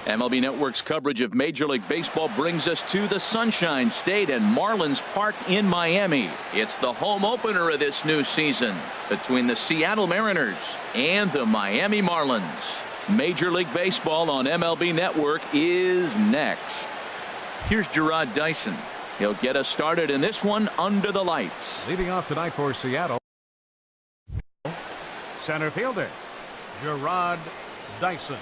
MLB Network's coverage of Major League Baseball brings us to the Sunshine State and Marlins Park in Miami. It's the home opener of this new season between the Seattle Mariners and the Miami Marlins. Major League Baseball on MLB Network is next. Here's Jarrod Dyson. He'll get us started in this one under the lights. Leading off tonight for Seattle, center fielder Jarrod Dyson.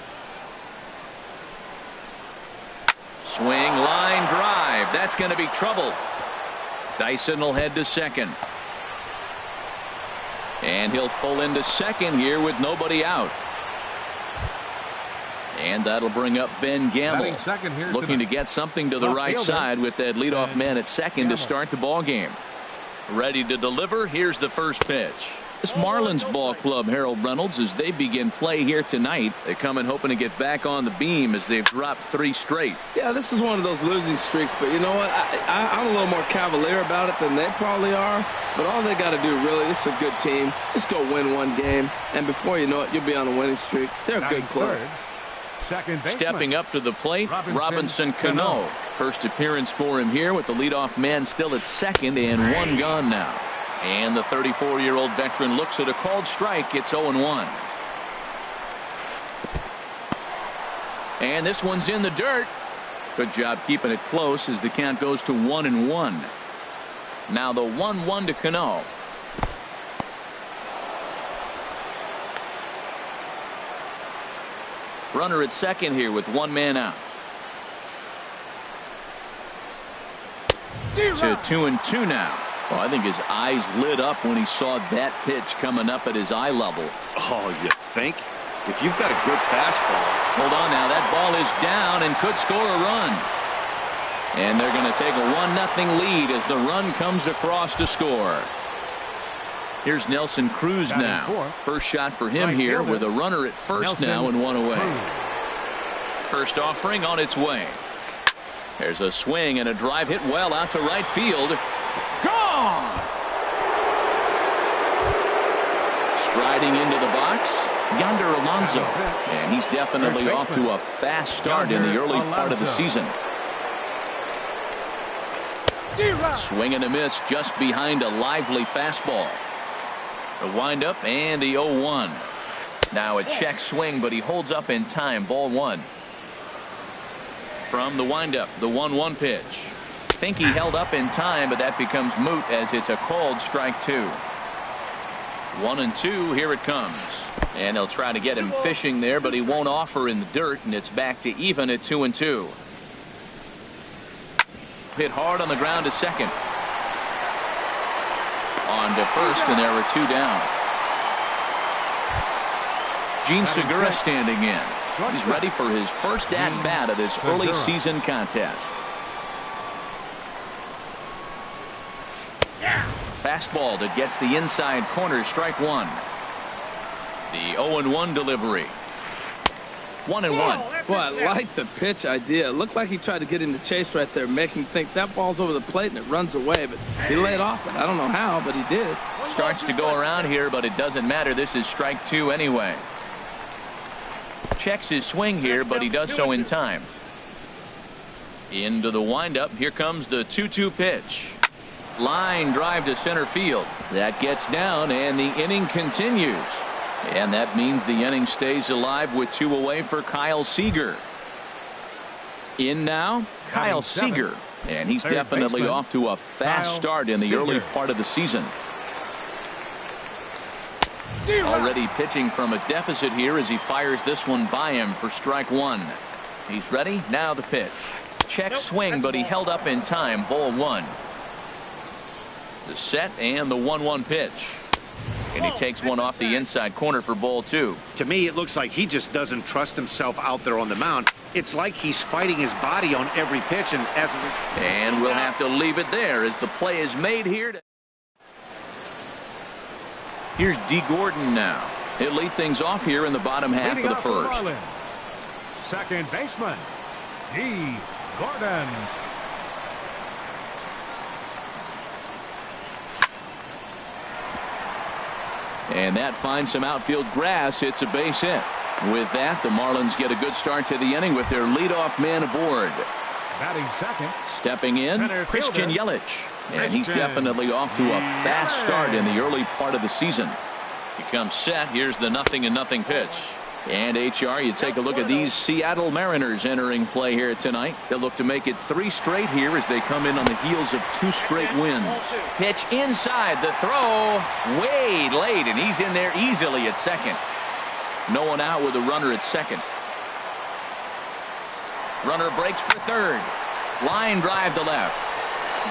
Swing, line drive. That's going to be trouble. Dyson will head to second. And he'll pull into second here with nobody out. And that'll bring up Ben Gamble, looking to get something to the right side with that leadoff man at second to start the ball game. Ready to deliver. Here's the first pitch. This Marlins ball club, Harold Reynolds, as they begin play here tonight, they come in hoping to get back on the beam as they've dropped 3 straight. Yeah, this is one of those losing streaks, but you know what? I'm a little more cavalier about it than they probably are, but all they got to do really, this is a good team, just go win one game, and before you know it, you'll be on a winning streak. They're a good club. Stepping up to the plate, Robinson Cano. First appearance for him here with the leadoff man still at second and 1 gone now. And the 34-year-old veteran looks at a called strike. It's 0-1. And this one's in the dirt. Good job keeping it close as the count goes to 1-1. Now the 1-1 to Cano. Runner at second here with 1 man out. To 2-2 now. Well, I think his eyes lit up when he saw that pitch coming up at his eye level. Oh, you think? If you've got a good fastball. Hold on now. That ball is down and could score a run. And they're going to take a 1-0 lead as the run comes across to score. Here's Nelson Cruz now. First shot for him here with a runner at first now and 1 away. First offering on its way. There's a swing and a drive hit well out to right field. Gone! Striding into the box, Yonder Alonso. And he's definitely off to a fast start in the early part of the season. Swing and a miss just behind a lively fastball. The windup and the 0-1. Now a check swing, but he holds up in time. Ball 1. From the windup, the 1-1 pitch. Think he held up in time, but that becomes moot as it's a called strike 2. 1-2. Here it comes. And they'll try to get him fishing there, but he won't offer in the dirt, and it's back to even at 2-2. Hit hard on the ground to second. On to first, and there are 2 down. Gene Segura standing in. He's ready for his first at-bat of this early season contest. Fastball that gets the inside corner, strike 1. The 0-1 delivery. 1-1. Well, I like the pitch idea. It looked like he tried to get into chase right there, making him think that ball's over the plate and it runs away, but he laid off it. I don't know how, but he did. Starts to go around here, but it doesn't matter. This is strike 2 anyway. Checks his swing here, but he does so in time. Into the windup. Here comes the 2-2 pitch. Line drive to center field. That gets down, and the inning continues. And that means the inning stays alive with 2 away for Kyle Seager. In now, Kyle Seager. And he's definitely off to a fast start in the early part of the season. Already pitching from a deficit here as he fires this one by him for strike 1. He's ready. Now the pitch. Check swing, but he held up in time. Ball 1. The set and the 1-1 pitch. And he takes one off the inside corner for ball 2. To me, it looks like he just doesn't trust himself out there on the mound. It's like he's fighting his body on every pitch. And we'll have to leave it there as the play is made here. Here's D. Gordon now. He'll lead things off here in the bottom half of the first. Second baseman, D. Gordon. And that finds some outfield grass. It's a base hit. With that, the Marlins get a good start to the inning with their leadoff man aboard. Batting second. Stepping in, Center Christian fielder. Yelich. And he's definitely off to a fast start in the early part of the season. He comes set. Here's the 0-0 pitch. And HR, you take a look at these Seattle Mariners entering play here tonight. They'll look to make it 3 straight here as they come in on the heels of 2 straight wins. Pitch inside, the throw way late, and he's in there easily at second. No one out with a runner at second. Runner breaks for third. Line drive to left.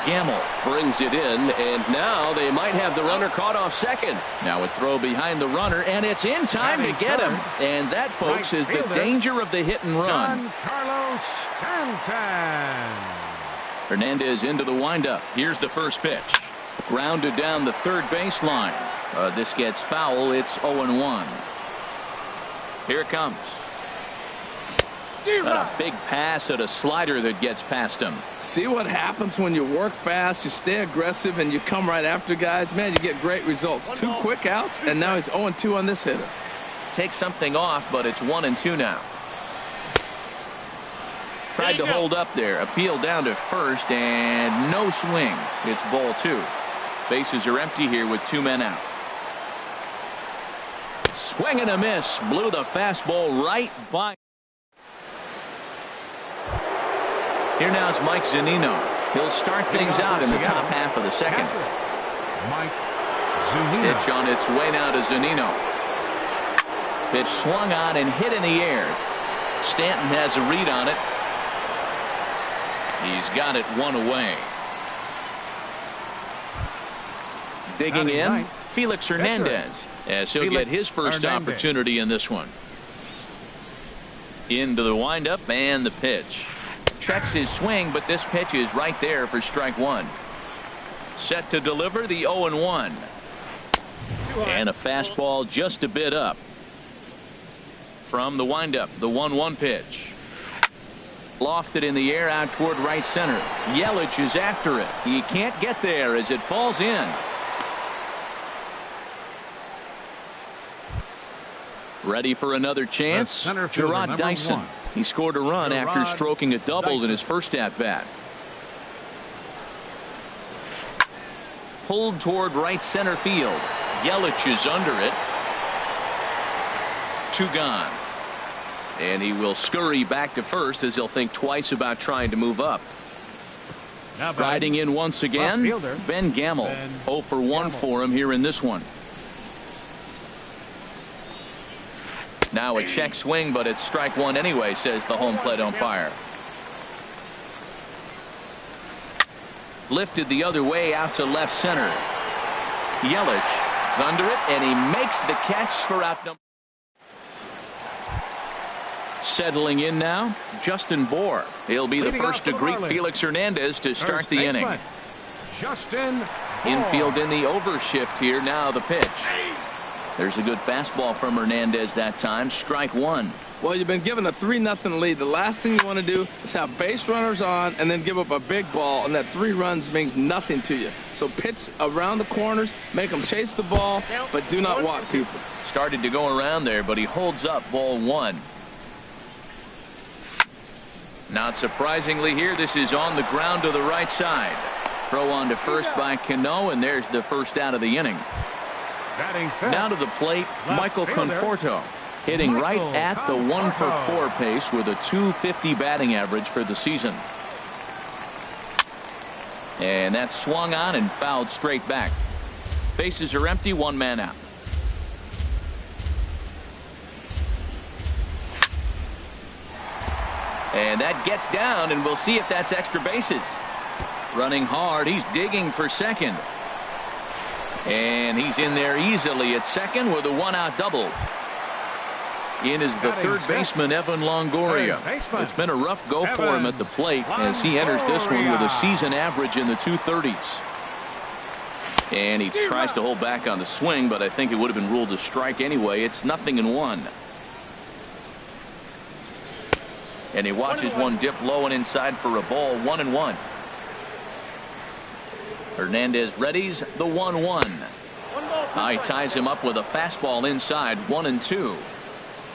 Gamble brings it in, and now they might have the runner caught off second. Now a throw behind the runner, and it's in time to get him. And that, folks, is the danger of the hit and run. Carlos Stanton. Hernandez into the windup. Here's the first pitch. Grounded down the third baseline. This gets foul. It's 0-1. Here it comes. And a big pass at a slider that gets past him. See what happens when you work fast, you stay aggressive, and you come right after guys? Man, you get great results. 2 quick outs, and now he's 0-2 on this hitter. Take something off, but it's 1-2 now. Tried to hold up there. Appeal down to first, and no swing. It's ball 2. Bases are empty here with 2 men out. Swing and a miss. Blew the fastball right by. Here now is Mike Zunino. He'll start things out in the top half of the second. Mike Zunino. Pitch on its way now to Zunino. Pitch swung on and hit in the air. Stanton has a read on it. He's got it 1 away. Digging in, Felix Hernandez, as he'll get his first opportunity in this one. Into the windup and the pitch. Checks his swing, but this pitch is right there for strike 1. Set to deliver the 0-1. And a fastball just a bit up. From the windup, the 1-1 pitch. Lofted in the air out toward right center. Yelich is after it. He can't get there as it falls in. Ready for another chance? Gerard Dyson. He scored a run after stroking a double in his first at-bat. Pulled toward right center field. Yelich is under it. 2 gone. And he will scurry back to first as he'll think twice about trying to move up. Riding in once again, Ben Gamble. 0 for 1 for him here in this one. Now a check swing, but it's strike 1 anyway, says the home plate umpire. Lifted the other way out to left center. Yelich is under it, and he makes the catch for out number. Settling in now, Justin Bour. He'll be the first to greet Felix Hernandez to start the inning. Justin Infield in the overshift here. Now the pitch. There's a good fastball from Hernandez that time. Strike 1. Well, you've been given a 3-0 lead. The last thing you want to do is have base runners on and then give up a big ball, and that 3 runs means nothing to you. So pitch around the corners, make them chase the ball, but do not walk people. Started to go around there, but he holds up ball 1. Not surprisingly here, this is on the ground to the right side. Throw on to first by Cano, and there's the first out of the inning. Now to the plate, Michael Conforto, hitting right at the 1 for 4 pace with a .250 batting average for the season. And that swung on and fouled straight back. Bases are empty, 1 man out. And that gets down, and we'll see if that's extra bases. Running hard, he's digging for second. And he's in there easily at second with a 1-out double. In is the third baseman, Evan Longoria. It's been a rough go for him at the plate as he enters this one with a season average in the 230s. And he tries to hold back on the swing, but I think it would have been ruled a strike anyway. It's 0-1. And he watches one dip low and inside for a ball. 1-1. Hernandez readies the 1-1. He ties him up with a fastball inside. 1-2.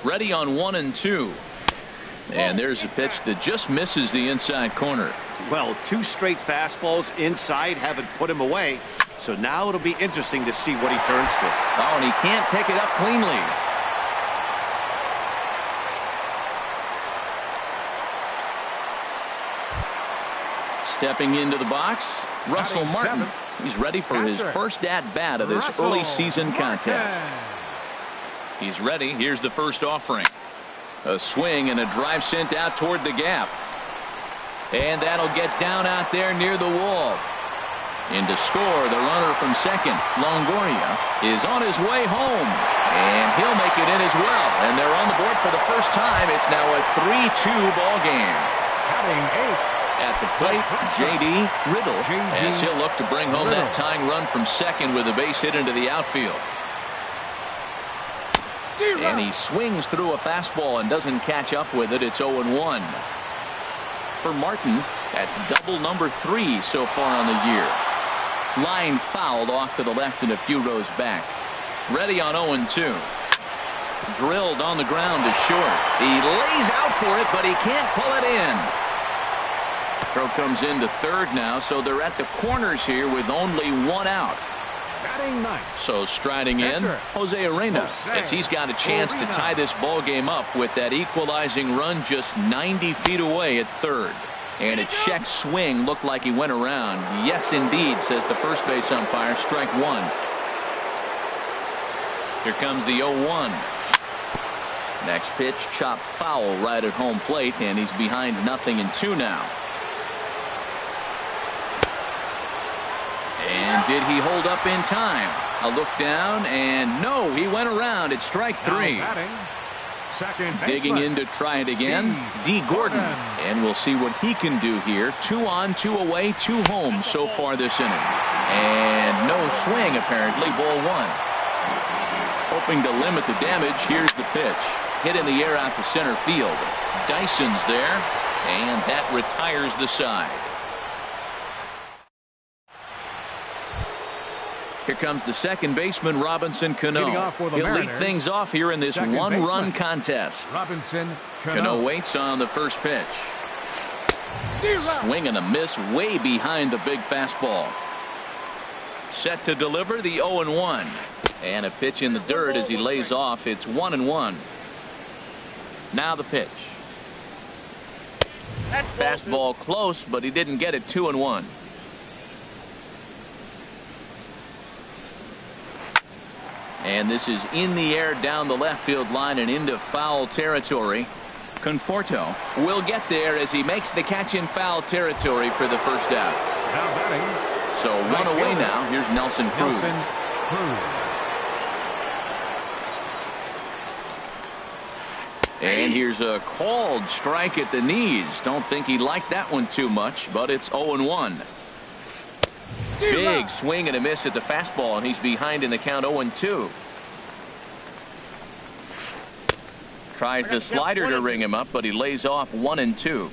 Ready on 1-2. And there's a pitch that just misses the inside corner. Well, 2 straight fastballs inside haven't put him away. So now it'll be interesting to see what he turns to. Oh, and he can't pick it up cleanly. Stepping into the box, Russell Martin. He's ready for his first at-bat of this early season contest. He's ready. Here's the first offering. A swing and a drive sent out toward the gap. And that'll get down out there near the wall. In to score, the runner from second, Longoria, is on his way home. And he'll make it in as well. And they're on the board for the first time. It's now a 3-2 ball game. Batting 8. At the plate, J.D. Riddle, as he'll look to bring home that tying run from second with a base hit into the outfield. And he swings through a fastball and doesn't catch up with it. It's 0-1. For Martin, that's double number 3 so far on the year. Line fouled off to the left and a few rows back. Ready on 0-2. Drilled on the ground to short. He lays out for it, but he can't pull it in. Throw comes into third now, so they're at the corners here with only 1 out. Batting 9. So striding in, Jose Arena, as he's got a chance to tie this ball game up with that equalizing run just 90 feet away at third. And a check swing looked like he went around. Yes, indeed, says the first base umpire. Strike 1. Here comes the 0-1. Next pitch, chop foul right at home plate, and he's behind 0-2 now. And did he hold up in time? A look down, and no, he went around. It's strike 3. Digging in to try it again, D. Gordon. And we'll see what he can do here. 2 on, 2 away, 2 home so far this inning. And no swing, apparently, ball 1. Hoping to limit the damage, here's the pitch. Hit in the air out to center field. Dyson's there, and that retires the side. Here comes the second baseman, Robinson Cano. He'll lead things off here in this one-run contest. Cano waits on the first pitch. Swing and a miss way behind the big fastball. Set to deliver the 0-1. And a pitch in the dirt as he lays off. It's 1-1. Now the pitch. Fastball close, but he didn't get it. 2-1. And this is in the air down the left field line and into foul territory. Conforto will get there as he makes the catch in foul territory for the first out. So 1 away now. Here's Nelson Cruz. And here's a called strike at the knees. Don't think he liked that one too much, but it's 0-1. Big swing and a miss at the fastball, and he's behind in the count 0-2. Tries the slider to ring him up, but he lays off 1-2.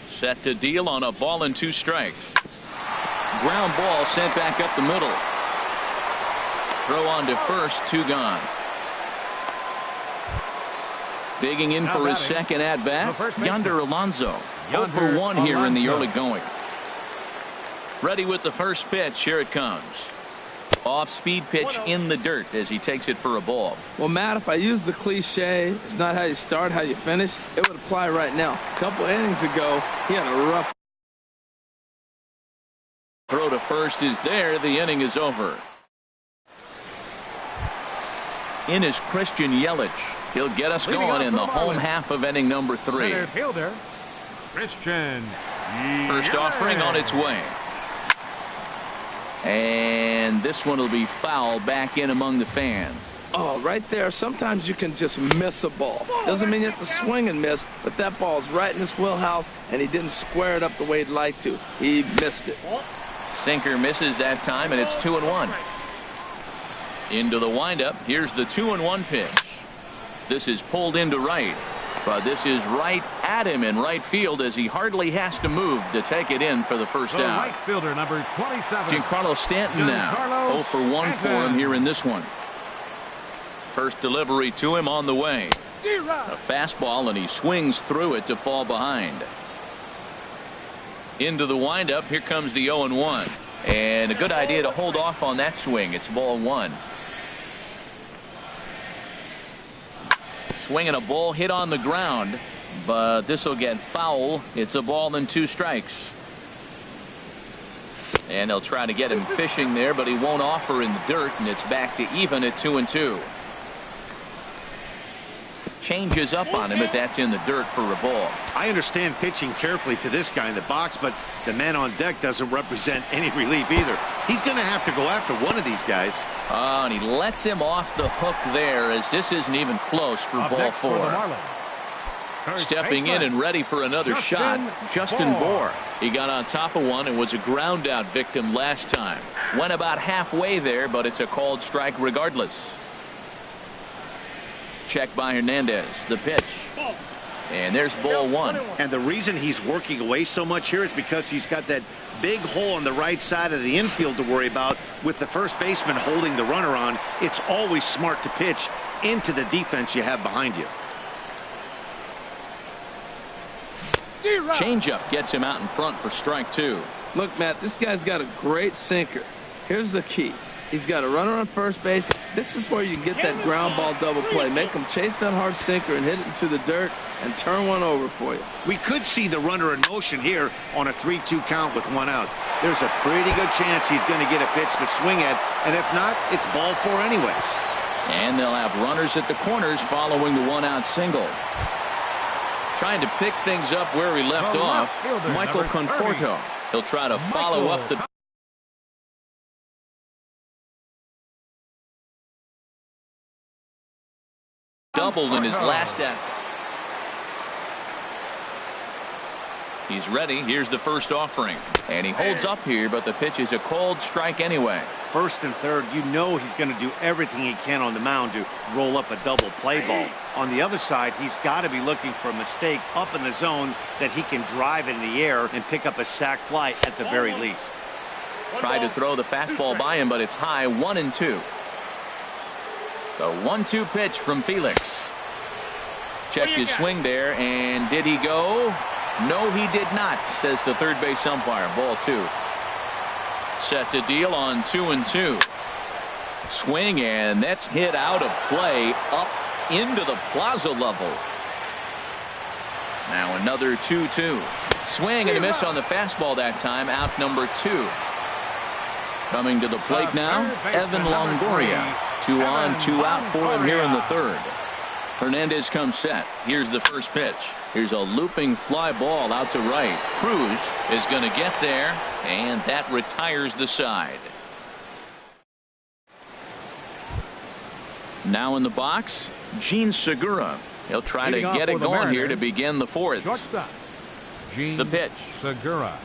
Set to deal on a ball and 2 strikes. Ground ball sent back up the middle. Throw on to first, 2 gone. Digging in for his second at bat, Yonder Alonso. 0 for 1 here in the early going. Ready with the first pitch. Here it comes. Off-speed pitch in the dirt as he takes it for a ball. Well, Matt, if I use the cliche, it's not how you start, how you finish, it would apply right now. A couple innings ago, he had a rough. Throw to first is there. The inning is over. In is Christian Yelich. He'll get us going in the home half of inning number 3. Center fielder, Christian First offering on its way. And this one will be foul back in among the fans. Oh, right there. Sometimes you can just miss a ball. Doesn't mean you have to swing and miss, but that ball's right in his wheelhouse, and he didn't square it up the way he'd like to. He missed it. Sinker misses that time, and it's 2-1. Into the windup. Here's the 2-1 pitch. This is pulled into right, but this is right at him in right field as he hardly has to move to take it in for the first out. Right fielder number 27. Giancarlo Stanton now. 0 for 1 for him here in this one. First delivery to him on the way. A fastball, and he swings through it to fall behind. Into the windup. Here comes the 0-1. And a good idea to hold off on that swing. It's ball one. Swinging a ball hit on the ground, but this will get foul. It's a ball and 2 strikes. And they'll try to get him fishing there, but he won't offer in the dirt, and it's back to even at 2-2. Changes up on him, but that's in the dirt for a ball. I understand pitching carefully to this guy in the box, but the man on deck doesn't represent any relief either. He's going to have to go after one of these guys. Oh, and he lets him off the hook there, as this isn't even close for ball 4. Stepping in and ready for another shot, Justin Bohr. He got on top of one and was a ground out victim last time. Went about halfway there, but it's a called strike regardless. Check by Hernandez. The pitch. And there's ball 1. And the reason he's working away so much here is because he's got that big hole on the right side of the infield to worry about. With the first baseman holding the runner on, it's always smart to pitch into the defense you have behind you. Changeup gets him out in front for strike 2. Look, Matt, this guy's got a great sinker. Here's the key. He's got a runner on first base. This is where you get that ground ball double play. Make him chase that hard sinker and hit it into the dirt and turn one over for you. We could see the runner in motion here on a 3-2 count with 1 out. There's a pretty good chance he's going to get a pitch to swing at, and if not, it's ball 4 anyways. And they'll have runners at the corners following the 1-out single. Trying to pick things up where he left off, Michael Conforto. He'll try to follow up the double in his last at. He's ready. Here's the first offering, and he holds up here, but the pitch is a called strike anyway. First and third, you know he's going to do everything he can on the mound to roll up a double play ball. On the other side, he's got to be looking for a mistake up in the zone that he can drive in the air and pick up a sac fly at the very least. Tried to throw the fastball by him, but it's high. 1-2. The 1-2 pitch from Felix. Check his swing there, and did he go? No, he did not, says the third base umpire. Ball 2. Set to deal on 2-2. Swing, and that's hit out of play up into the plaza level. Now another 2-2. Swing and a miss on the fastball that time. Out number 2. Coming to the plate now, Evan Longoria. 2 on, 2 out for him here in the third. Hernandez comes set. Here's the first pitch. Here's a looping fly ball out to right. Cruz is going to get there, and that retires the side. Now in the box, Gene Segura. He'll try to get it going here to begin the fourth. The pitch. Segura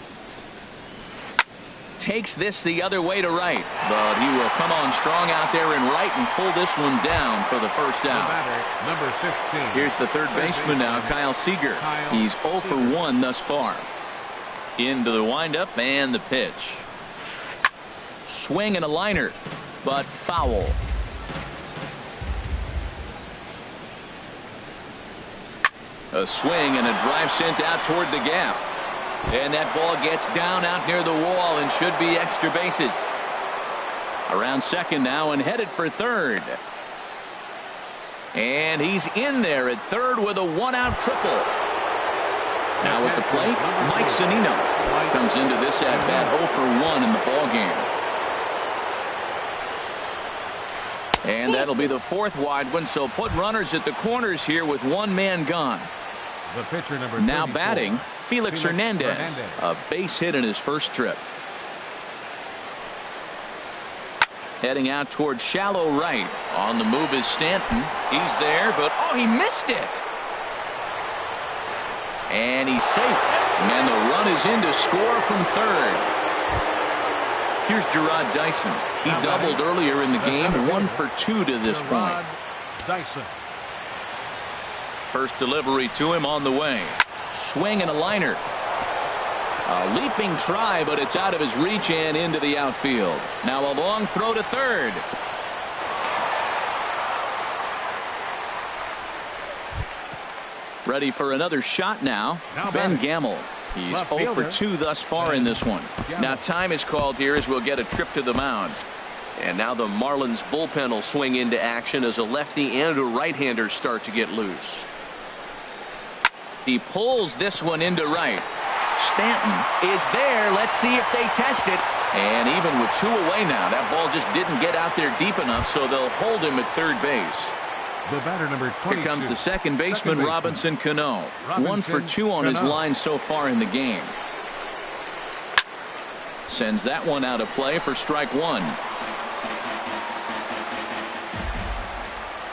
takes this the other way to right, but he will come on strong out there in right and pull this one down for the first out. Number 15. Here's the third baseman now, Kyle Seager. He's 0 for 1 thus far. Into the windup and the pitch. Swing and a liner, but foul. A swing and a drive sent out toward the gap. And that ball gets down out near the wall and should be extra bases. Around second now and headed for third. And he's in there at third with a 1-out triple. Now at the plate, Mike Zunino comes into this at-bat 0 for 1 in the ballgame. And that'll be the fourth wide one, so put runners at the corners here with one man gone. The pitcher number now 34. batting, Felix Hernandez. A base hit in his first trip. Heading out towards shallow right. On the move is Stanton. He's there, but oh, he missed it. And he's safe. And the run is in to score from third. Here's Gerard Dyson. He doubled earlier in the game, 1 for 2 to this point. Dyson. First delivery to him on the way. Swing and a liner. A leaping try, but it's out of his reach and into the outfield. Now a long throw to third. Ready for another shot now. Ben Gamble. He's 0 for 2 thus far in this one. Now time is called here as we'll get a trip to the mound. And now the Marlins bullpen will swing into action as a lefty and a right-hander start to get loose. He pulls this one into right. Stanton is there. Let's see if they test it. And even with 2 away now, that ball just didn't get out there deep enough, so they'll hold him at third base. The batter number 22. Here comes the second baseman, Robinson Cano. 1 for 2 on his line so far in the game. Sends that one out of play for strike 1.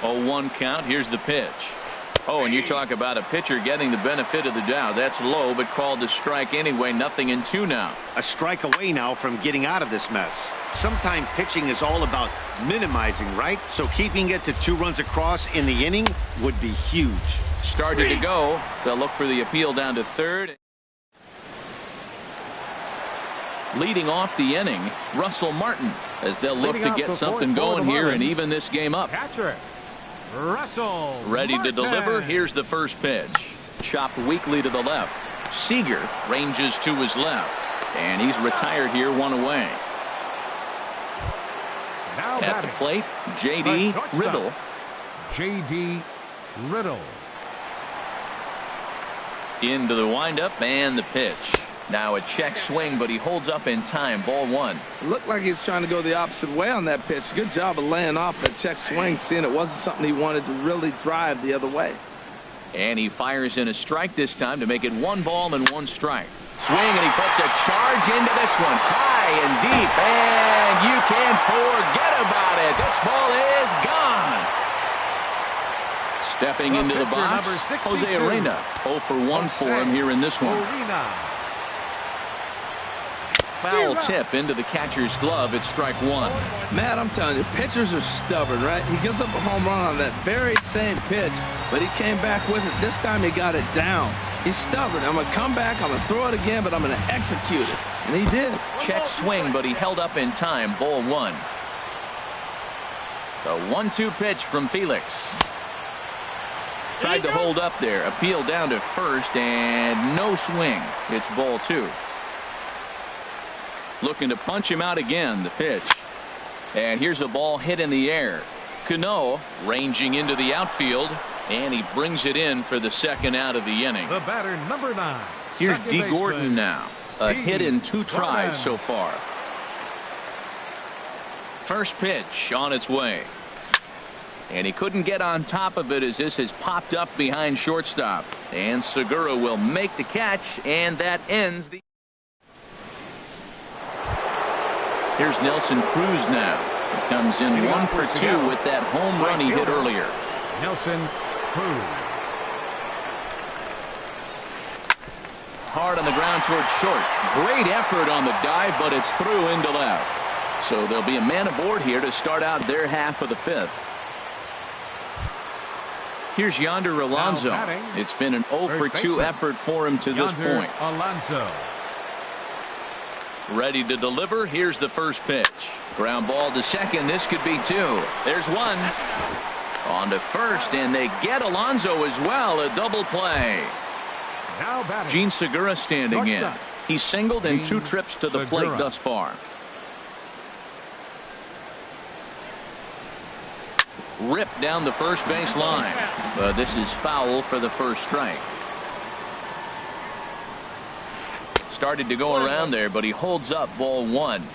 0-1 count. Here's the pitch. Oh, and you talk about a pitcher getting the benefit of the doubt. That's low, but called to strike anyway. 0-2 now. A strike away now from getting out of this mess. Sometimes pitching is all about minimizing, right? So keeping it to 2 runs across in the inning would be huge. Started to go. They'll look for the appeal down to third. Leading off the inning, Russell Martin, as they'll look to get something going here and even this game up. Catcher Russell Ready Martin. to deliver. Here's the first pitch. Chopped weakly to the left. Seager ranges to his left. And he's retired here, 1 away. Now At the plate, J.D. Riddle. J.D. Riddle. Into the windup and the pitch. Now a check swing, but he holds up in time. Ball 1. It looked like he was trying to go the opposite way on that pitch. Good job of laying off that check swing, seeing it wasn't something he wanted to really drive the other way. And he fires in a strike this time to make it 1 ball and 1 strike. Swing, and he puts a charge into this one. High and deep, and you can forget about it. This ball is gone. Stepping into the box, Jose Arena. 0 for 1 for him here in this one. Foul tip into the catcher's glove. It's strike 1. Matt, I'm telling you, pitchers are stubborn, right? He gives up a home run on that very same pitch, but he came back with it. This time he got it down. He's stubborn. I'm going to come back, I'm going to throw it again, but I'm going to execute it. And he did. Check swing, but he held up in time. Ball 1. The 1-2 pitch from Felix. Tried to hold up there. Appeal down to first, and no swing. It's ball 2. Looking to punch him out again. The pitch. And here's a ball hit in the air. Cano ranging into the outfield, and he brings it in for the second out of the inning. The batter number 9. Here's D. Gordon now. A hit in 2 tries so far. First pitch on its way. And he couldn't get on top of it as this has popped up behind shortstop. And Segura will make the catch, and that ends the... Here's Nelson Cruz now. He comes in 1 for 2 with that home run he hit earlier. Nelson Cruz. Hard on the ground towards short. Great effort on the dive, but it's through into left. So there'll be a man aboard here to start out their half of the 5th. Here's Yonder Alonso. It's been an 0 for 2 effort for him to this point. Alonso. Ready to deliver. Here's the first pitch. Ground ball to second. This could be 2. There's 1. On to first, and they get Alonso as well. A double play. Gene Segura standing in. He's singled in 2 trips to the plate thus far. Ripped down the first base line. But this is foul for the first strike. Started to go around there, but he holds up. Ball 1.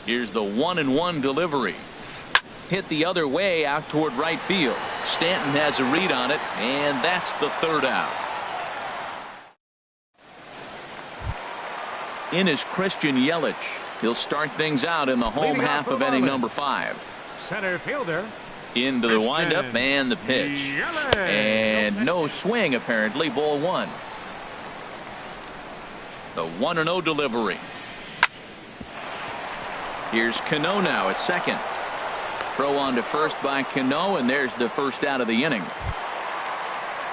Here's the 1-1 delivery. Hit the other way out toward right field. Stanton has a read on it, and that's the 3rd out. In is Christian Yelich. He'll start things out in the home half of inning number 5. Center fielder. Into the windup and the pitch. And no swing apparently. Ball 1. The 1-0 delivery. Here's Cano now at second. Throw on to first by Cano, and there's the first out of the inning.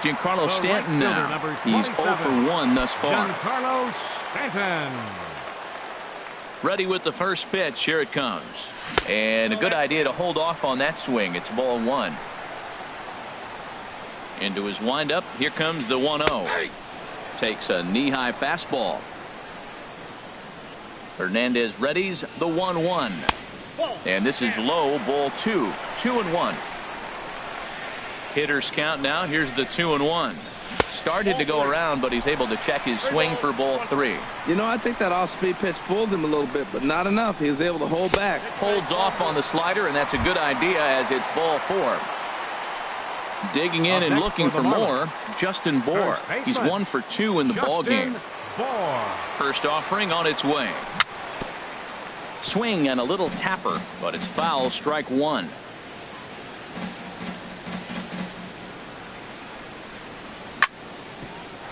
Giancarlo Stanton now. He's 0 for 1 thus far. Giancarlo Stanton. Ready with the first pitch. Here it comes. And a good idea to hold off on that swing. It's ball 1. Into his windup. Here comes the 1-0. Takes a knee-high fastball. Hernandez readies the 1-1. And this is low, ball 2. 2-1. Hitters count now. Here's the 2-1. Started to go around, but he's able to check his swing for ball 3. You know, I think that off-speed pitch fooled him a little bit, but not enough. He was able to hold back. Holds off on the slider, and that's a good idea as it's ball 4. Digging in and looking for more, Justin Bohr. He's 1 for 2 in the ball game. First offering on its way. Swing and a little tapper, but it's foul, strike 1.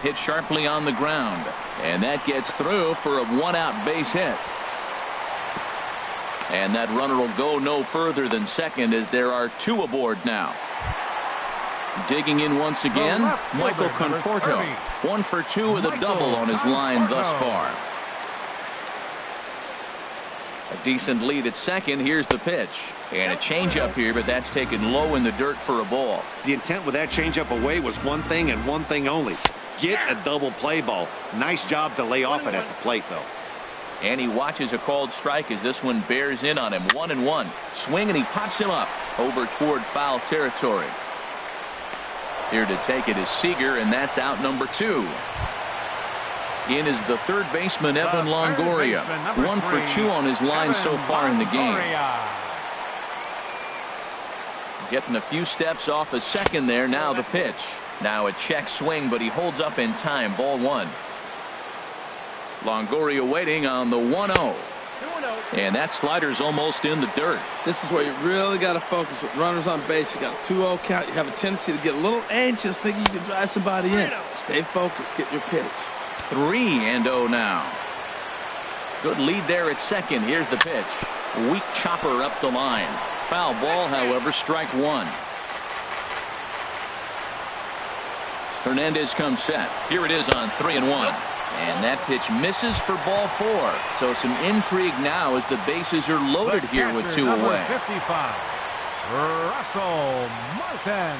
Hit sharply on the ground, and that gets through for a 1-out base hit. And that runner will go no further than second as there are 2 aboard now. Digging in once again, Michael Conforto. 1 for 2 with a double on his line thus far. A decent lead at second. Here's the pitch. And a changeup here, but that's taken low in the dirt for a ball. The intent with that changeup away was one thing and one thing only. Get a double play ball. Nice job to lay off it at the plate, though. And he watches a called strike as this one bears in on him. 1-1. Swing, and he pops him up over toward foul territory. Here to take it is Seager, and that's out number 2. In is the third baseman, Evan Longoria. 1 for 2 on his line so far in the game. Getting a few steps off a second there. Now the pitch. Now a check swing, but he holds up in time. Ball 1. Longoria waiting on the 1-0. And that slider's almost in the dirt. This is where you really got to focus with runners on base. You got a 2-0 count. You have a tendency to get a little anxious thinking you can drive somebody in. Stay focused. Get your pitch. 3-0 now. Good lead there at second. Here's the pitch. Weak chopper up the line. Foul ball, however, strike 1. Hernandez comes set. Here it is on 3-1. And that pitch misses for ball 4. So some intrigue now as the bases are loaded here with 2 away. 55, Russell Martin.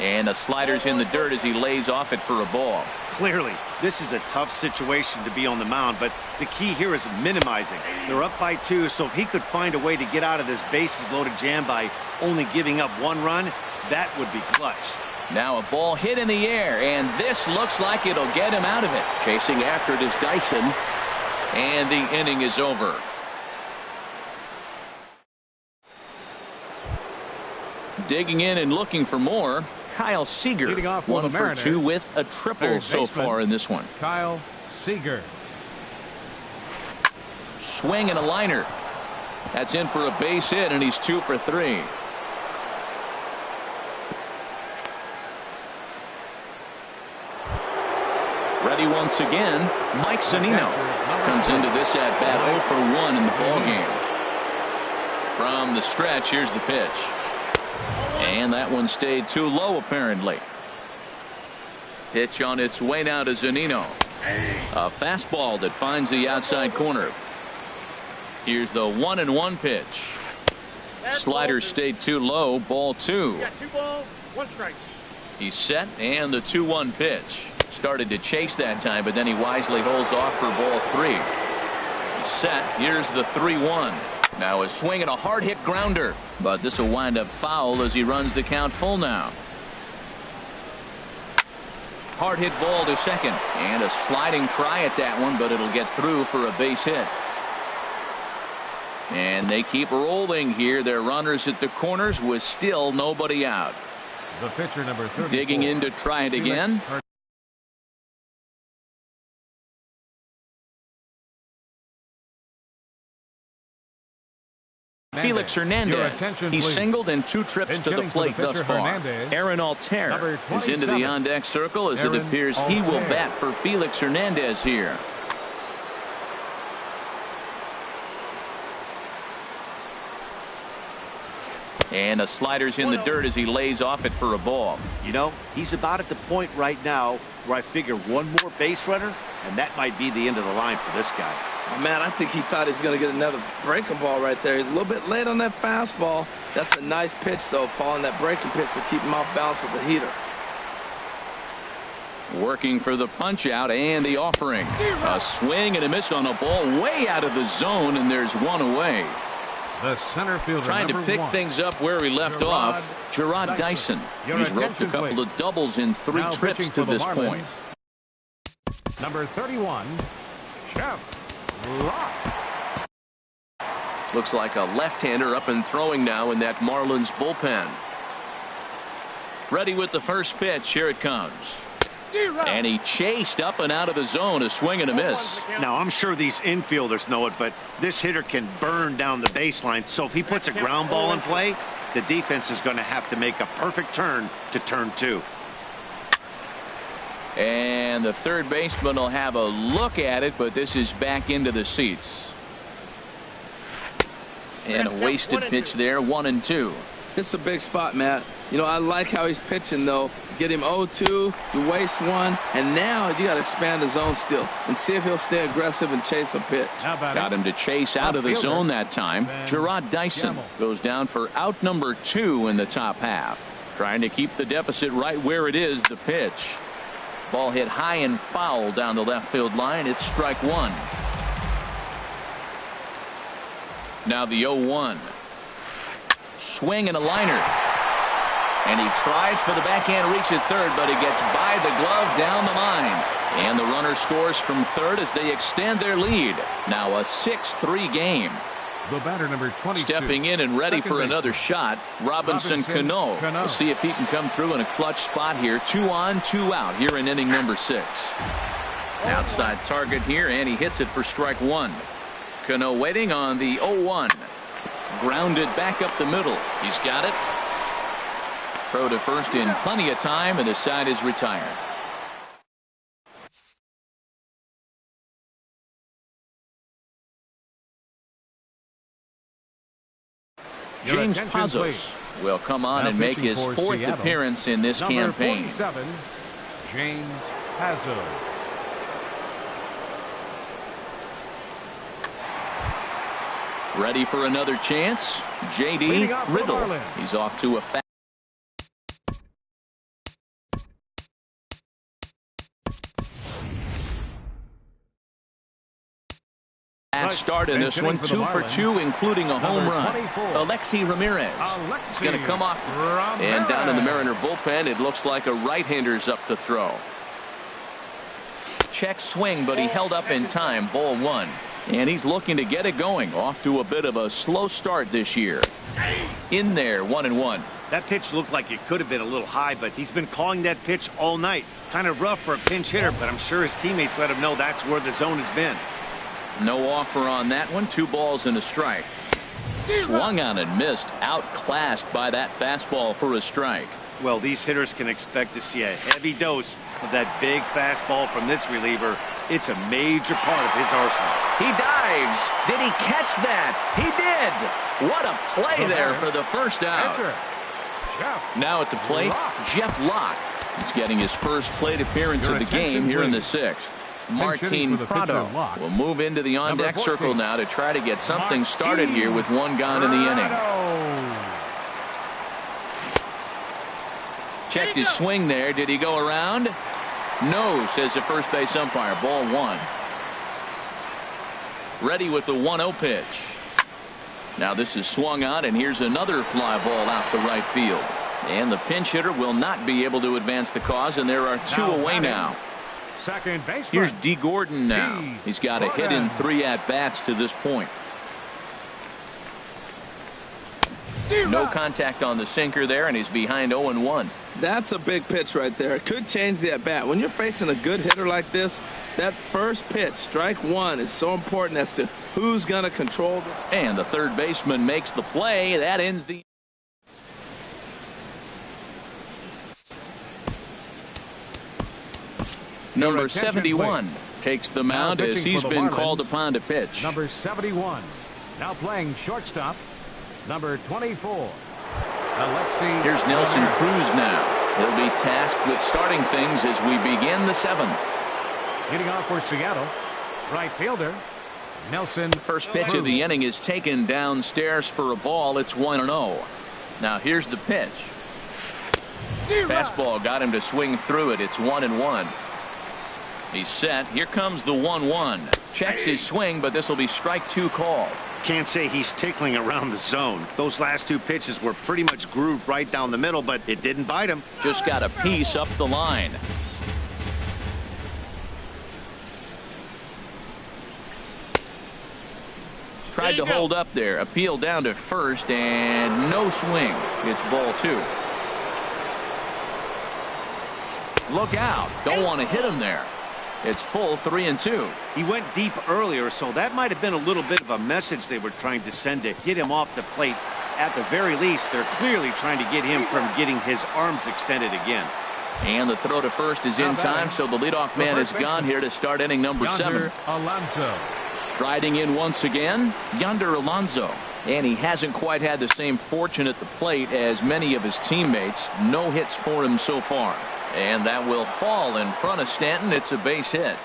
And the slider's in the dirt as he lays off it for a ball. Clearly, this is a tough situation to be on the mound, but the key here is minimizing. They're up by 2, so if he could find a way to get out of this bases-loaded jam by only giving up 1 run, that would be clutch. Now a ball hit in the air, and this looks like it'll get him out of it. Chasing after it is Dyson, and the inning is over. Digging in and looking for more, Kyle Seager. 1 for 2 with a triple so far in this one. Kyle Seager. Swing and a liner. That's in for a base hit, and he's 2 for 3. Ready once again, Mike Zunino comes into this at bat 0 for 1 in the ball game. From the stretch, here's the pitch. And that one stayed too low, apparently. Pitch on its way now to Zunino. A fastball that finds the outside corner. Here's the 1-1 pitch. Slider stayed too low, ball 2. 2 balls, 1 strike. He's set, and the 2-1 pitch. Started to chase that time, but then he wisely holds off for ball 3. He's set. Here's the 3-1. Now a swing and a hard hit grounder, but this will wind up foul as he runs the count full now. Hard hit ball to second, and a sliding try at that one, but it'll get through for a base hit. And they keep rolling here. Their runners at the corners with still nobody out. The pitcher, number 34. Digging in to try it again. Felix Hernandez. He's singled in 2 trips to the plate thus far. Aaron Altair is into the on-deck circle as it appears he will bat for Felix Hernandez here. And a slider's in the dirt as he lays off it for a ball. You know, he's about at the point right now where I figure one more base runner and that might be the end of the line for this guy. Oh, man, I think he thought he was going to get another breaking ball right there. He's a little bit late on that fastball. That's a nice pitch, though, following that breaking pitch to keep him off balance with the heater. Working for the punch out and the offering. A swing and a miss on a ball way out of the zone, and there's one away. The center fielder, trying to pick things up where we left off. Jarrod Dyson. He's roped a couple of doubles in 3 trips to this point. Number 31, Jeff Locke. Looks like a left-hander up and throwing now in that Marlins bullpen. Ready with the first pitch. Here it comes. And he chased up and out of the zone, a swing and a miss. Now, I'm sure these infielders know it, but this hitter can burn down the baseline. So if he puts a ground ball in play, the defense is going to have to make a perfect turn to turn 2. And the third baseman will have a look at it, but this is back into the seats. And a wasted pitch there, 1-2. It's a big spot, Matt. You know, I like how he's pitching, though. Get him 0-2, you waste 1, and now you got to expand the zone still and see if he'll stay aggressive and chase a pitch. Got him to chase out of the zone that time. Jarrod Dyson goes down for out number 2 in the top half. Trying to keep the deficit right where it is. The pitch. Ball hit high and foul down the left field line. It's strike 1. Now the 0-1. Swing and a liner. And he tries for the backhand reach at third, but he gets by the glove down the line. And the runner scores from third as they extend their lead. Now a 6-3 game. The batter, number 22. Stepping in and ready for another shot, Robinson Cano. We'll see if he can come through in a clutch spot here. 2 on, 2 out here in inning number 6. Outside target here, and he hits it for strike 1. Cano waiting on the 0-1. Grounded back up the middle. He's got it. Throw to first in plenty of time, and the side is retired. James Pazos will come on and make his 4th appearance in this campaign. 47, James Pazos. Ready for another chance. J.D. Riddle. He's off to a fast start in this one. 2 for 2, including a home run. Alexi Ramirez is going to come off. And down in the Mariner bullpen, it looks like a right-hander's up to throw. Check swing, but he held up in time. Ball 1. And he's looking to get it going. Off to a bit of a slow start this year. In there, 1-1. That pitch looked like it could have been a little high, but he's been calling that pitch all night. Kind of rough for a pinch hitter, but I'm sure his teammates let him know that's where the zone has been. No offer on that one. 2 balls and a strike. Swung on and missed. Outclassed by that fastball for a strike. Well, these hitters can expect to see a heavy dose of that big fastball from this reliever. It's a major part of his arsenal. He dives. Did he catch that? He did. What a play there for the first out. Now at the plate, Jeff Locke. He's getting his first plate appearance of the game here in the 6th. Martin Prado will move into the on-deck circle now to try to get something started here with 1 gone in the inning. Checked his swing there. Did he go around? No, says the first base umpire. Ball 1. Ready with the 1-0 pitch. Now this is swung on, and here's another fly ball out to right field. And the pinch hitter will not be able to advance the cause, and there are 2 away now. Second baseman. Here's D. Gordon now. He's got a hit in 3 at-bats to this point. No contact on the sinker there, and he's behind 0-1. That's a big pitch right there. It could change the at-bat. When you're facing a good hitter like this, that first pitch, strike 1, is so important as to who's going to control it. And the third baseman makes the play. That ends the... Number 71 takes the mound as he's been called upon to pitch. Number 71 now playing shortstop. Number 24. Alexi. Here's Nelson Cruz now. He'll be tasked with starting things as we begin the 7th. Leading off for Seattle, right fielder, Nelson. First pitch of the inning is taken downstairs for a ball. It's 1-0. Now here's the pitch. Fastball got him to swing through it. It's 1-1. He's set. Here comes the 1-1. Checks his swing, but this will be strike 2 called. Can't say he's tickling around the zone. Those last 2 pitches were pretty much grooved right down the middle, but it didn't bite him. Just got a piece up the line. Tried to hold up there. Appeal down to first, and no swing. It's ball 2. Look out. Don't want to hit him there. It's full 3-2. He went deep earlier, so that might have been a little bit of a message they were trying to send to get him off the plate. At the very least, they're clearly trying to get him from getting his arms extended again. And the throw to first is in time, so the leadoff man is gone here to start inning number 7. Alonso. Striding in once again, Yonder Alonso. And he hasn't quite had the same fortune at the plate as many of his teammates. No hits for him so far. And that will fall in front of Stanton. It's a base hit.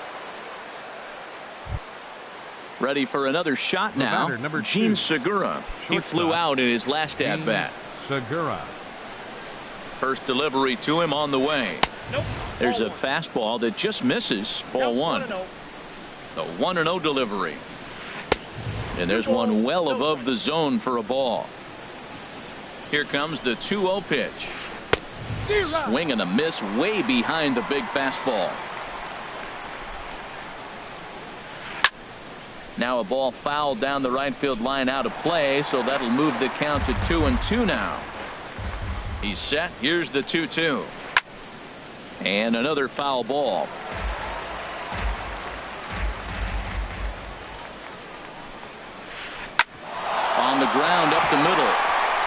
Ready for another shot now. Gene Segura. He flew out in his last at bat. Segura. First delivery to him on the way. There's a fastball that just misses. Ball 1. The 1-0 delivery. And there's one well above the zone for a ball. Here comes the 2-0 pitch. Swing and a miss way behind the big fastball. Now a ball fouled down the right field line out of play, so that'll move the count to 2-2 now. He's set. Here's the 2-2. And another foul ball. On the ground up the middle.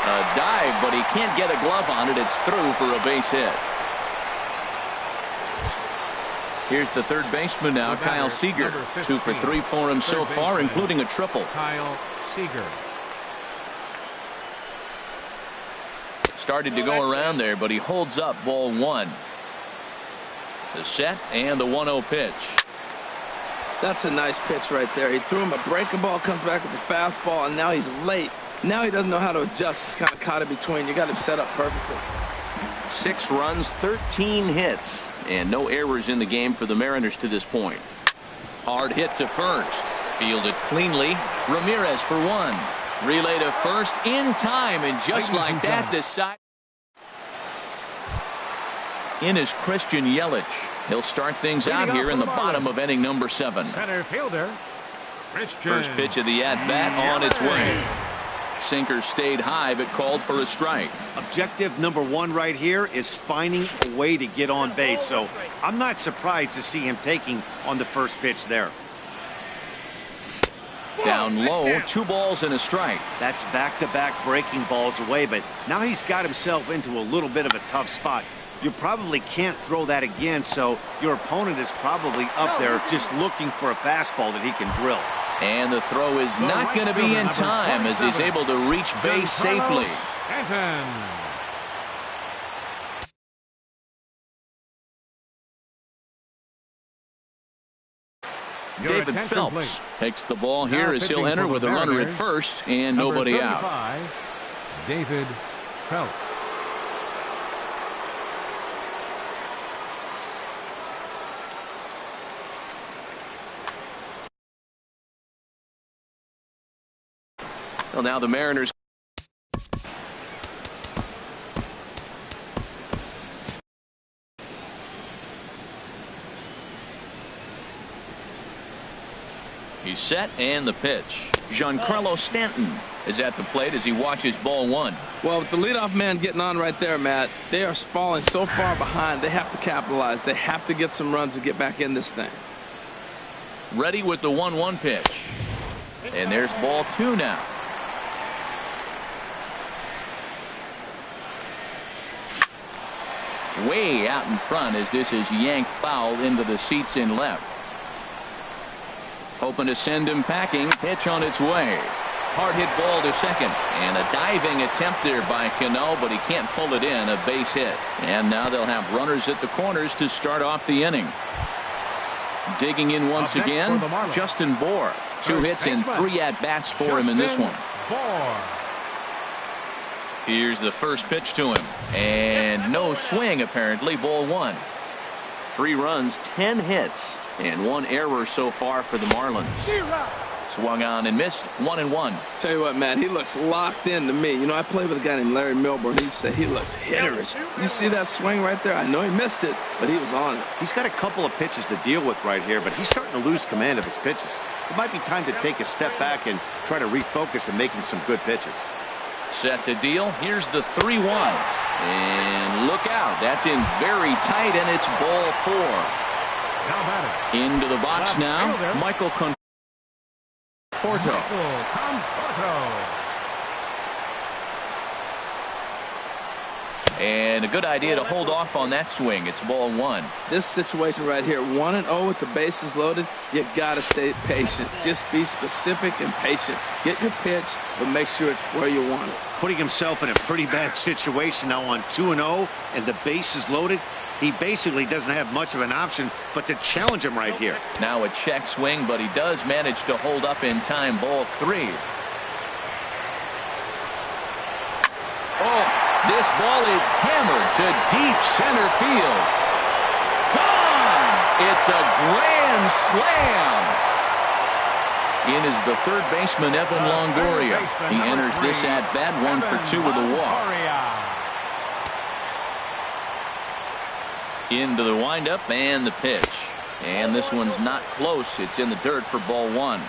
A dive, but he can't get a glove on it. It's through for a base hit. Here's the third baseman now, Kyle Seager. 2 for 3 for him so far, including a triple. Kyle Seager. Started to go around there, but he holds up ball 1. The set and the 1-0 pitch. That's a nice pitch right there. He threw him a breaking ball, comes back with the fastball, and now he's late. Now he doesn't know how to adjust. He's kind of caught in between. You got him set up perfectly. 6 runs, 13 hits, and no errors in the game for the Mariners to this point. Hard hit to first. Fielded cleanly. Ramirez for 1. Relay to first in time, and just like that, this side. In is Christian Yelich. He'll start things out here in the bottom of inning number 7. Center fielder, Christian. First pitch of the at-bat on its way. Sinker stayed high, but called for a strike. Objective number 1 right here is finding a way to get on base, so I'm not surprised to see him taking on the first pitch there. Down low, 2 balls and a strike. That's back-to-back breaking balls away, but now he's got himself into a little bit of a tough spot. You probably can't throw that again, so your opponent is probably up there just looking for a fastball that he can drill. And the throw is not going to be in time as he's able to reach base safely. David Phelps takes the ball here as he'll enter with a runner at first and nobody out. David Phelps. Well, now the Mariners. He's set and the pitch. Giancarlo Stanton is at the plate as he watches ball 1. Well, with the leadoff man getting on right there, Matt, they are falling so far behind. They have to capitalize. They have to get some runs to get back in this thing. Ready with the 1-1 pitch. And there's ball 2 now. Way out in front as this is yanked foul into the seats in left. Hoping to send him packing. Pitch on its way. Hard hit ball to second. And a diving attempt there by Cano, but he can't pull it in. A base hit. And now they'll have runners at the corners to start off the inning. Digging in once Up next again, for the Marlins, Justin Bohr. 2 hits and 3 at-bats for him in this one. Here's the first pitch to him. And no swing, apparently. Ball 1. 3 runs, 10 hits, and 1 error so far for the Marlins. Swung on and missed. 1-1. Tell you what, Matt, he looks locked in to me. You know, I played with a guy named Larry Milburn. He said he looks hitterish. You see that swing right there? I know he missed it, but he was on it. He's got a couple of pitches to deal with right here, but he's starting to lose command of his pitches. It might be time to take a step back and try to refocus and making some good pitches. Set to deal. Here's the 3-1. And look out. That's in very tight, and it's ball 4. Into the box now. Michael Conforto. And a good idea to hold off on that swing. It's ball 1. This situation right here, 1-0 with the bases loaded, you got to stay patient. Just be specific and patient. Get your pitch, but make sure it's where you want it. Putting himself in a pretty bad situation now on 2-0 and the bases loaded. He basically doesn't have much of an option but to challenge him right here. Now a check swing, but he does manage to hold up in time. Ball 3. Oh, this ball is hammered to deep center field. Gone! It's a grand slam. In is the third baseman, Evan Longoria. He enters this at bat, 1 for 2 with a walk. Into the windup and the pitch. And this one's not close. It's in the dirt for ball 1.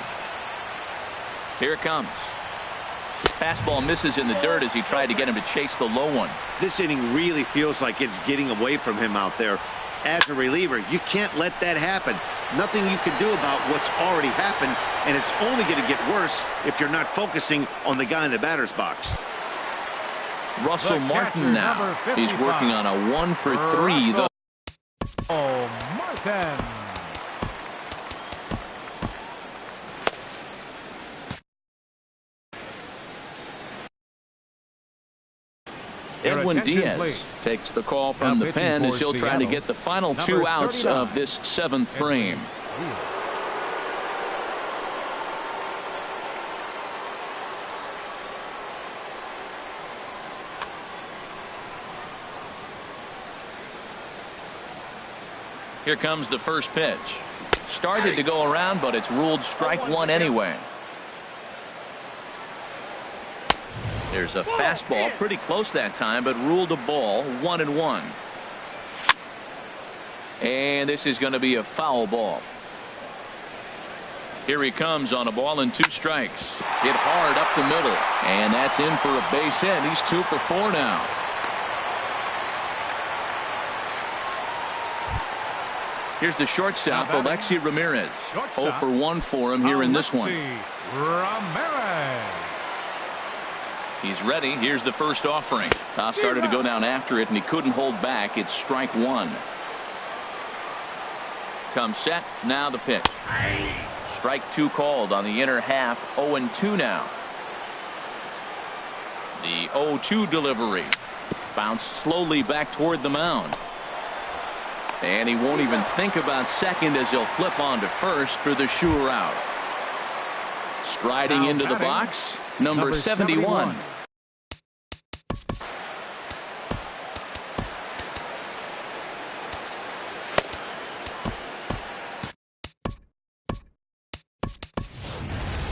Here it comes. Fastball misses in the dirt as he tried to get him to chase the low one. This inning really feels like it's getting away from him out there. As a reliever, you can't let that happen. Nothing you can do about what's already happened, and it's only going to get worse if you're not focusing on the guy in the batter's box. Russell Martin now is working on a 1 for 3. Martin. Edwin Diaz takes the call from the pen as he'll try to get the final 2 outs of this 7th frame. Here comes the first pitch. Started to go around, but it's ruled strike 1 anyway. There's a fastball pretty close that time, but ruled a ball. 1-1. And this is going to be a foul ball. Here he comes on a ball and 2 strikes. Hit hard up the middle, and that's in for a base hit. He's 2 for 4 now. Here's the shortstop, Alexi Ramirez. 0 for 1 for him here in this one. He's ready. Here's the first offering. Toss started to go down after it, and he couldn't hold back. It's strike 1. Comes set. Now the pitch. Strike 2 called on the inner half. 0-2 now. The 0-2 delivery. Bounced slowly back toward the mound. And he won't even think about second as he'll flip on to first for the sure out. Striding now into the box, number 71.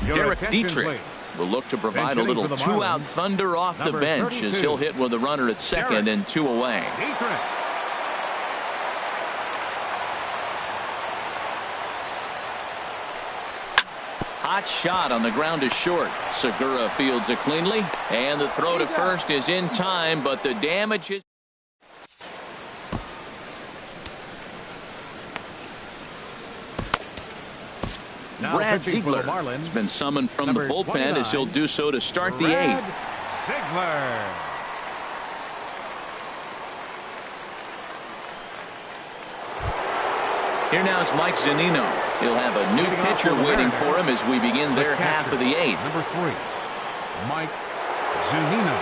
Derek Dietrich will look to provide a little 2-out thunder off the bench 32. As he'll hit with a runner at second and 2 away. Dietrich. Hot shot on the ground to short. Segura fields it cleanly, and the throw to first is in time, but the damage is. Brad Ziegler has been summoned from the bullpen as he'll do so to start the 8th. Ziegler. Here now is Mike Zunino. He'll have a new pitcher waiting for him as we begin their half of the 8th. Number 3, Mike Zunino.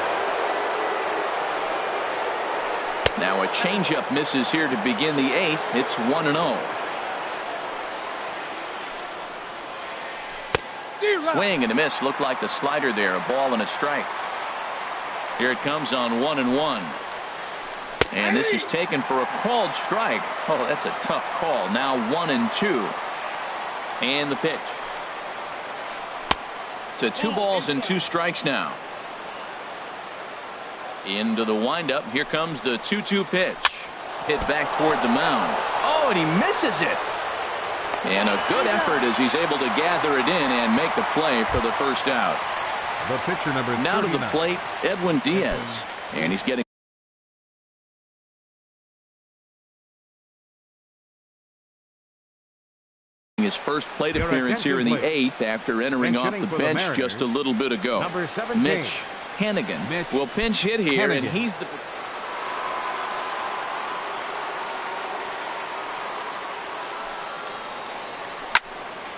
Now a changeup misses here to begin the 8th. It's 1-0. Swing and a miss. Looked like the slider there. A ball and a strike. Here it comes on 1-1. And this is taken for a called strike. Oh, that's a tough call. Now 1-2. And the pitch. To 2 balls and 2 strikes now. Into the windup. Here comes the 2-2 pitch. Hit back toward the mound. Oh, and he misses it. And a good effort as he's able to gather it in and make the play for the first out. The pitcher number 39. Now to the plate, Edwin Diaz. And he's getting his first plate appearance here in the 8th after entering off the bench just a little bit ago. Mitch Hannigan will pinch hit here, and he's the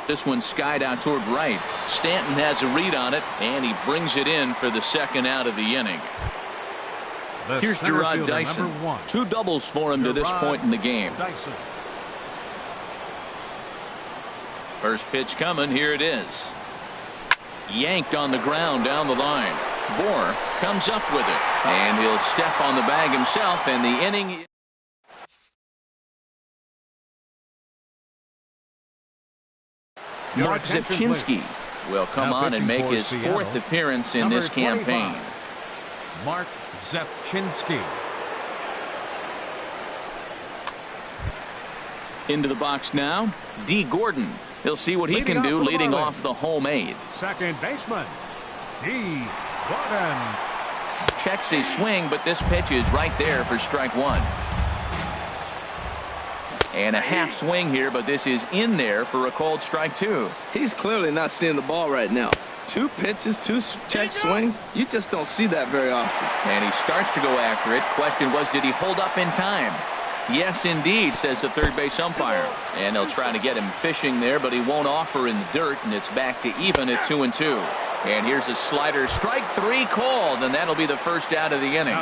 this one skied out toward right. Stanton has a read on it, and he brings it in for the second out of the inning. Here's Gerard Dyson. 2 doubles for him to this point in the game. First pitch coming. Here it is. Yanked on the ground down the line. Bohr comes up with it, and he'll step on the bag himself, and the inning. Mark Zepchinski will come on and make his 4th appearance in this campaign. Mark Zepchinski. Into the box now, D. Gordon. He'll see what he can do leading off the home 8th. Second baseman, D. Gordon. Checks his swing, but this pitch is right there for strike 1. And a half swing here, but this is in there for a called strike 2. He's clearly not seeing the ball right now. 2 pitches, 2 check swings. You just don't see that very often. And he starts to go after it. Question was, did he hold up in time? Yes, indeed, says the third base umpire. And they'll try to get him fishing there, but he won't offer in the dirt, and it's back to even at 2-2. And here's a slider. Strike 3 called, and that'll be the first out of the inning.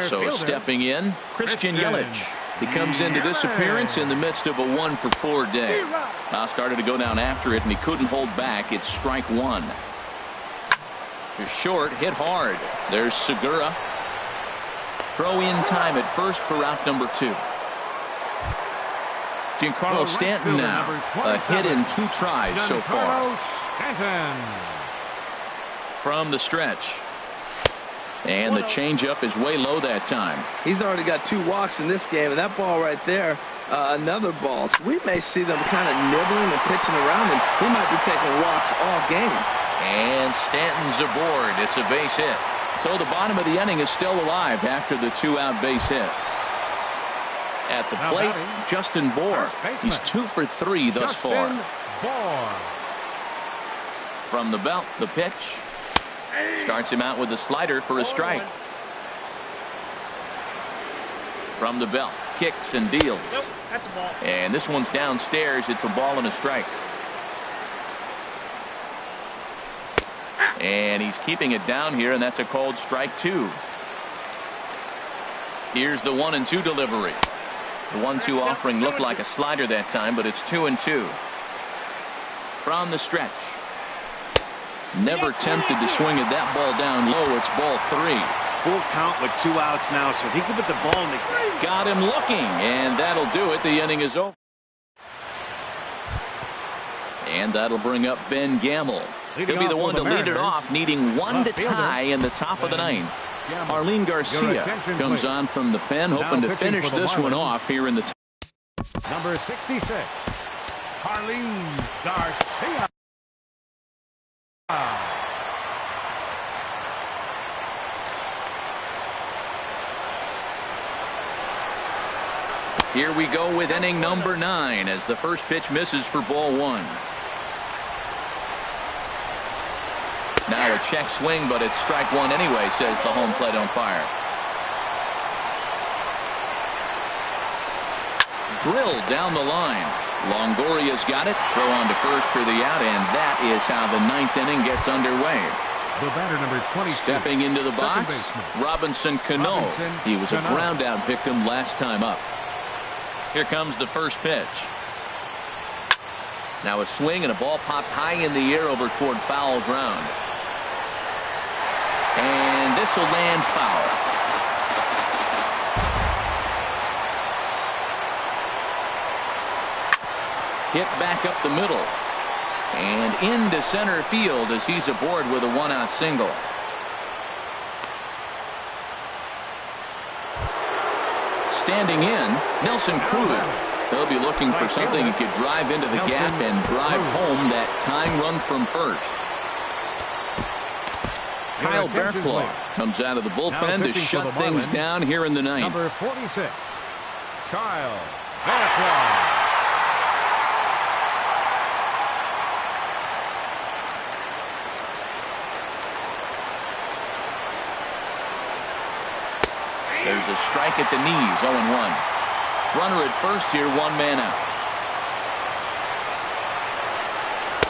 So stepping in, Christian Yelich. He comes into this appearance in the midst of a 1-for-4 day. Now started to go down after it, and he couldn't hold back. It's strike 1. To short, hit hard. There's Segura. Throw in time at first for out number 2. Giancarlo Stanton now. A hit in 2 tries so far. From the stretch. And the changeup is way low that time. He's already got 2 walks in this game, and that ball right there, another ball. So we may see them kind of nibbling and pitching around, and he might be taking walks all game. And Stanton's aboard. It's a base hit. So the bottom of the inning is still alive after the 2-out base hit. At the plate, Justin Bohr. He's 2 for 3 thus far. From the belt, the pitch. Starts him out with a slider for a strike. From the belt, kicks and deals. Nope, that's a ball. And this one's downstairs. It's a ball and a strike. And he's keeping it down here, and that's a called strike 2. Here's the 1-2 delivery. The 1-2 offering looked like a slider that time, but it's 2-2. From the stretch. Never tempted to swing at that ball down low. It's ball 3. Full count with 2 outs now, so he can put the ball in the. Got him looking, and that'll do it. The inning is over. And that'll bring up Ben Gamble. He'll be the one to lead it off, needing 1 to tie in the top of the 9th. Arlene Garcia comes on from the pen, hoping to finish this one off here in the top. Number 66, Arlene Garcia. Here we go with inning number 9 as the first pitch misses for ball 1. Now a check swing, but it's strike 1 anyway, says the home plate umpire. Drilled down the line. Longoria's got it. Throw on to first for the out, and that is how the 9th inning gets underway. The batter, number 22. Stepping into the box, Robinson Cano. He was a ground out victim last time up. Here comes the first pitch. Now a swing and a ball popped high in the air over toward foul ground. And this will land foul. Hit back up the middle. And into center field as he's aboard with a one-out single. Standing in, Nelson Cruz. He'll be looking for something he could drive into the gap and drive home that tying run from first. Kyle Barraclough comes out of the bullpen to shut things down here in the ninth. Number 46, Kyle Barraclough. There's a strike at the knees, 0-1. Runner at first here, one man out.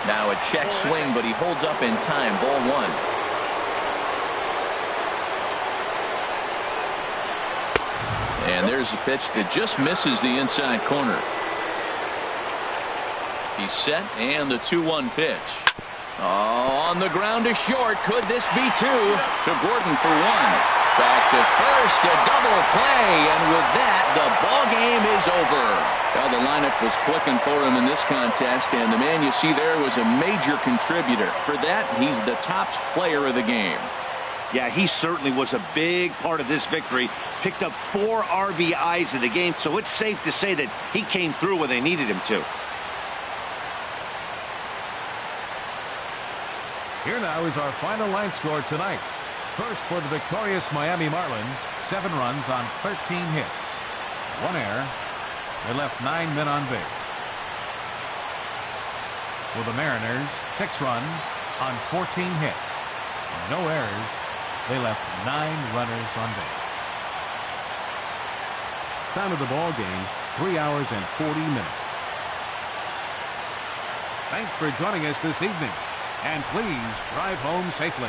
Now a check swing, but he holds up in time, ball one. And there's a pitch that just misses the inside corner. He's set, and the 2-1 pitch. Oh, on the ground to short. Could this be two? To Gordon for one. Back to first, a double play, and with that, the ball game is over. Well, the lineup was clicking for him in this contest, and the man you see there was a major contributor. For that, he's the top player of the game. Yeah, he certainly was a big part of this victory. Picked up 4 RBIs in the game, so it's safe to say that he came through when they needed him to. Here now is our final line score tonight. First for the victorious Miami Marlins, 7 runs on 13 hits. 1 error. They left 9 men on base. For the Mariners, 6 runs on 14 hits. No errors. They left 9 runners on base. Time of the ball game, 3 hours and 40 minutes. Thanks for joining us this evening. And please drive home safely.